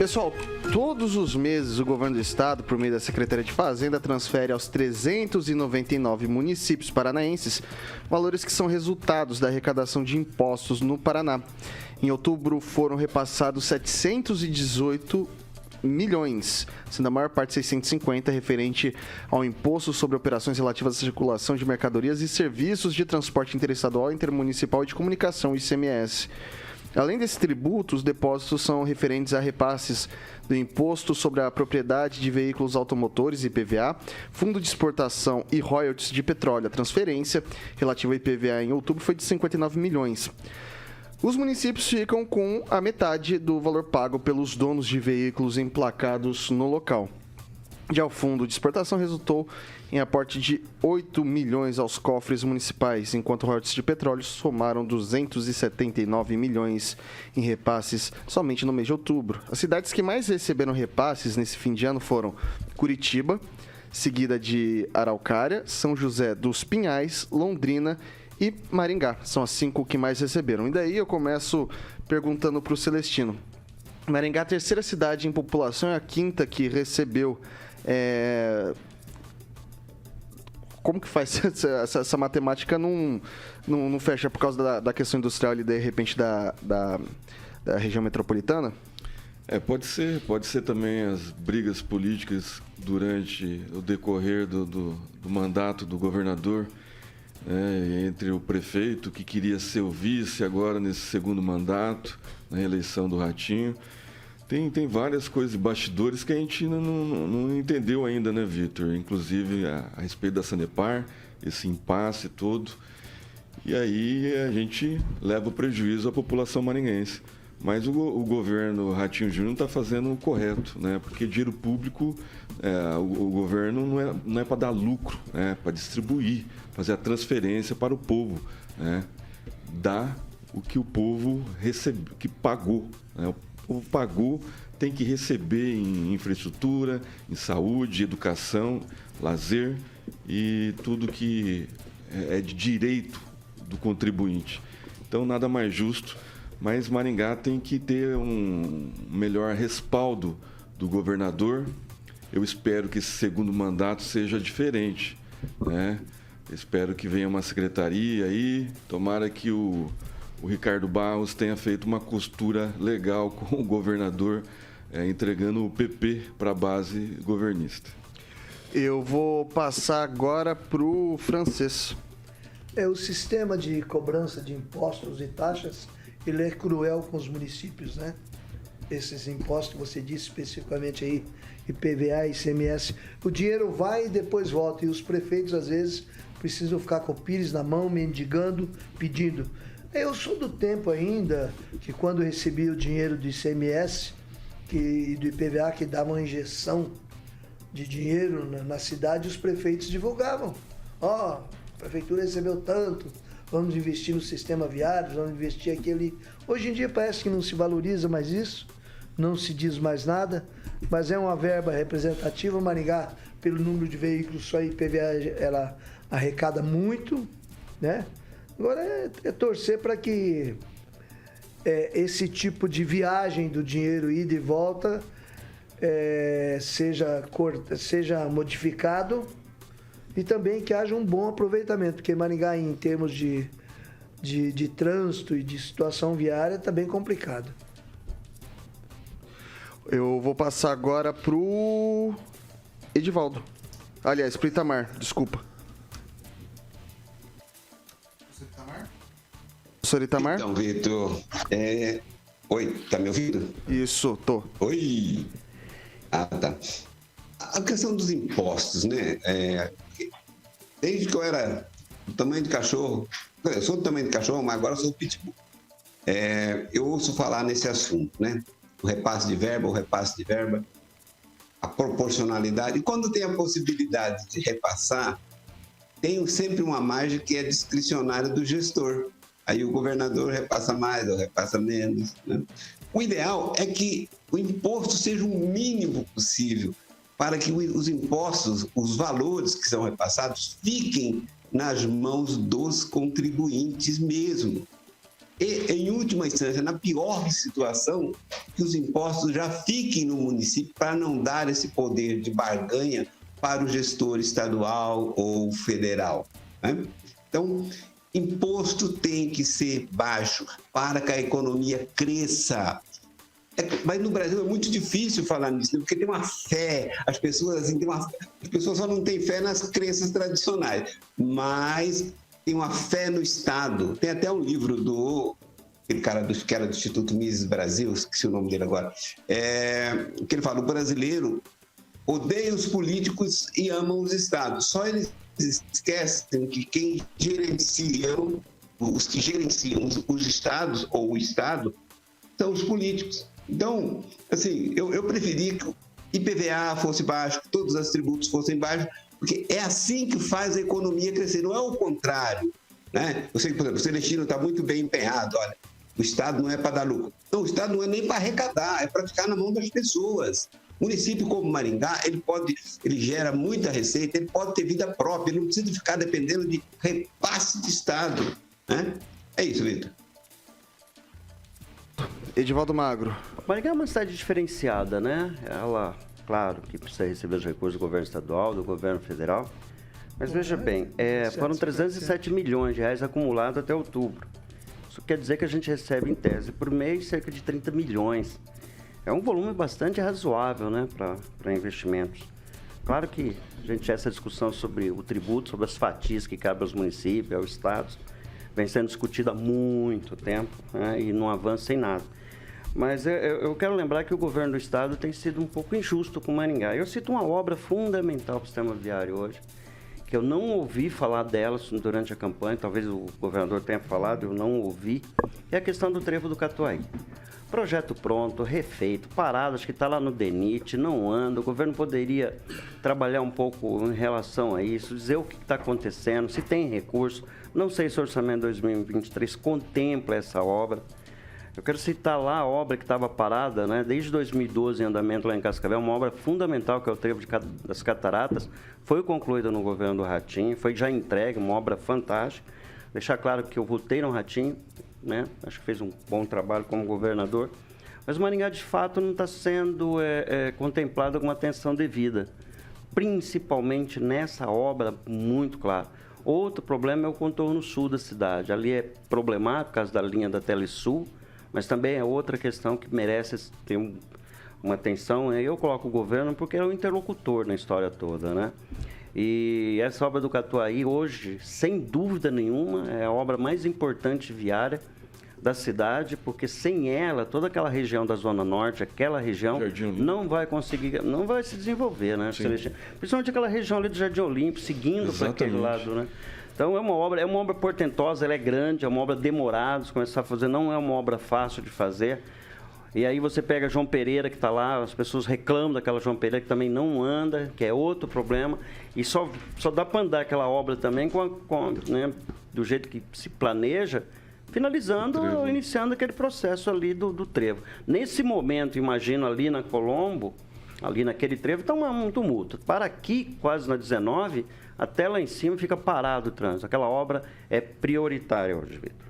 Pessoal, todos os meses o governo do estado, por meio da Secretaria de Fazenda, transfere aos 399 municípios paranaenses valores que são resultados da arrecadação de impostos no Paraná. Em outubro foram repassados 718 milhões, sendo a maior parte 650 referente ao imposto sobre operações relativas à circulação de mercadorias e serviços de transporte interestadual, intermunicipal e de comunicação, ICMS. Além desse tributo, os depósitos são referentes a repasses do Imposto sobre a Propriedade de Veículos Automotores, IPVA, Fundo de Exportação e Royalties de Petróleo. A transferência relativa ao IPVA em outubro foi de 59 milhões. Os municípios ficam com a metade do valor pago pelos donos de veículos emplacados no local. Já o Fundo de Exportação resultou em aporte de 8 milhões aos cofres municipais, enquanto royalties de petróleo somaram 279 milhões em repasses somente no mês de outubro. As cidades que mais receberam repasses nesse fim de ano foram Curitiba, seguida de Araucária, São José dos Pinhais, Londrina e Maringá. São as 5 que mais receberam. E daí eu começo perguntando para o Celestino. Maringá, a terceira cidade em população, é a quinta que recebeu. Como que faz essa matemática não fecha por causa da questão industrial e de repente da região metropolitana? Pode ser também as brigas políticas durante o decorrer do mandato do governador, entre o prefeito que queria ser o vice agora nesse segundo mandato, na eleição do Ratinho. Tem várias coisas, bastidores que a gente não entendeu ainda, né, Vitor? Inclusive a respeito da Sanepar, esse impasse todo. E aí a gente leva o prejuízo à população maringaense. Mas o governo Ratinho Júnior não está fazendo o correto, né? Porque dinheiro público, o governo não é para dar lucro, é para distribuir, fazer a transferência para o povo, né? Dar o que o povo recebeu, que pagou, né? O povo pagou, tem que receber em infraestrutura, em saúde, educação, lazer e tudo que é de direito do contribuinte. Então, nada mais justo, mas Maringá tem que ter um melhor respaldo do governador. Eu espero que esse segundo mandato seja diferente, né? Espero que venha uma secretaria aí, tomara que o Ricardo Barros tenha feito uma costura legal com o governador, entregando o PP para a base governista. Eu vou passar agora para o Francês. O sistema de cobrança de impostos e taxas, ele é cruel com os municípios, né? Esses impostos que você disse especificamente aí, IPVA, ICMS, o dinheiro vai e depois volta, e os prefeitos às vezes precisam ficar com o pires na mão, mendigando, pedindo. Eu sou do tempo ainda que quando recebia o dinheiro do ICMS e do IPVA que davam injeção de dinheiro na cidade, os prefeitos divulgavam. A prefeitura recebeu tanto, vamos investir no sistema viário, vamos investir aqui ali. Hoje em dia parece que não se valoriza mais isso, não se diz mais nada, mas é uma verba representativa. Maringá, pelo número de veículos, só a IPVA ela arrecada muito, né? Agora é torcer para que esse tipo de viagem do dinheiro ida e volta seja modificado e também que haja um bom aproveitamento, porque Maringá, em termos de trânsito e de situação viária, está bem complicado. Eu vou passar agora para o Edivaldo. Aliás, para o Itamar, desculpa. Professor Itamar? Então, Vitor, oi, tá me ouvindo? Isso, tô. Oi. Tá. A questão dos impostos, né? Desde que eu era do tamanho de cachorro, eu sou do tamanho de cachorro, mas agora eu sou pitbull. Eu ouço falar nesse assunto, né? O repasse de verba, a proporcionalidade. E quando tem a possibilidade de repassar, tem sempre uma margem que é discricionária do gestor. Aí o governador repassa mais ou repassa menos, né? O ideal é que o imposto seja o mínimo possível para que os impostos, os valores que são repassados, fiquem nas mãos dos contribuintes mesmo. e, em última instância, na pior situação, que os impostos já fiquem no município para não dar esse poder de barganha para o gestor estadual ou federal, né? Então, imposto tem que ser baixo para que a economia cresça. Mas no Brasil é muito difícil falar nisso, porque tem uma fé, as pessoas, assim, as pessoas só não têm fé nas crenças tradicionais, mas tem uma fé no Estado. Tem até um livro aquele cara que era do Instituto Mises Brasil, esqueci o nome dele agora, que ele fala: o brasileiro odeia os políticos e ama os estados. Só eles esquecem que quem gerenciam, os que gerenciam os estados ou o Estado são os políticos. Então, assim, eu preferia que o IPVA fosse baixo, que todos os tributos fossem baixos, porque é assim que faz a economia crescer, não é o contrário, né? Eu sei que, por exemplo, o Celestino está muito bem empenhado, olha, o Estado não é para dar lucro. Não, o Estado não é nem para arrecadar, é para ficar na mão das pessoas. Município como Maringá, ele gera muita receita, ele pode ter vida própria, ele não precisa ficar dependendo de repasse de Estado, né? É isso, Vitor. Edivaldo Magro. Maringá é uma cidade diferenciada, né? Ela, claro, que precisa receber os recursos do governo estadual, do governo federal. Mas veja bem, foram 307 milhões de reais acumulados até outubro. Isso quer dizer que a gente recebe, em tese, por mês, cerca de 30 milhões. É um volume bastante razoável, né, para investimentos. Claro que a gente tinha essa discussão sobre o tributo, sobre as fatias que cabem aos municípios, aos estados, vem sendo discutida há muito tempo, né, e não avança em nada. Mas eu quero lembrar que o governo do estado tem sido um pouco injusto com Maringá. Eu cito uma obra fundamental para o sistema viário hoje, que eu não ouvi falar dela durante a campanha, talvez o governador tenha falado, eu não ouvi, é a questão do trevo do Catuaí. Projeto pronto, refeito, parado, acho que está lá no DENIT, não anda. O governo poderia trabalhar um pouco em relação a isso, dizer o que está acontecendo, se tem recurso. Não sei se o orçamento 2023 contempla essa obra. Eu quero citar lá a obra que estava parada, né, desde 2012 em andamento lá em Cascavel, uma obra fundamental que é o trevo das Cataratas, foi concluída no governo do Ratinho, foi já entregue, uma obra fantástica. Deixar claro que eu votei no Ratinho, né? Acho que fez um bom trabalho como governador, mas Maringá de fato não está sendo contemplado com uma atenção devida, principalmente nessa obra, muito claro. Outro problema é o contorno sul da cidade, ali é problemático por causa da linha da Telesul, mas também é outra questão que merece ter uma atenção. Eu coloco o governo porque é o interlocutor na história toda, né? E essa obra do Catuaí hoje, sem dúvida nenhuma, é a obra mais importante viária da cidade, porque sem ela, toda aquela região da Zona Norte, aquela região não vai conseguir, não vai se desenvolver, né? Principalmente aquela região ali do Jardim Olímpico, seguindo para aquele lado, né? Então é uma obra portentosa, ela é grande, é uma obra demorada, se começar a fazer, não é uma obra fácil de fazer. E aí você pega João Pereira, que está lá, as pessoas reclamam daquela João Pereira que também não anda, que é outro problema. E só dá para andar aquela obra também né, do jeito que se planeja, finalizando ou iniciando aquele processo ali do trevo. Nesse momento, imagino, ali na Colombo, ali naquele trevo, está um tumulto. Para aqui, quase na 19, até lá em cima fica parado o trânsito. Aquela obra é prioritária hoje, Vitor.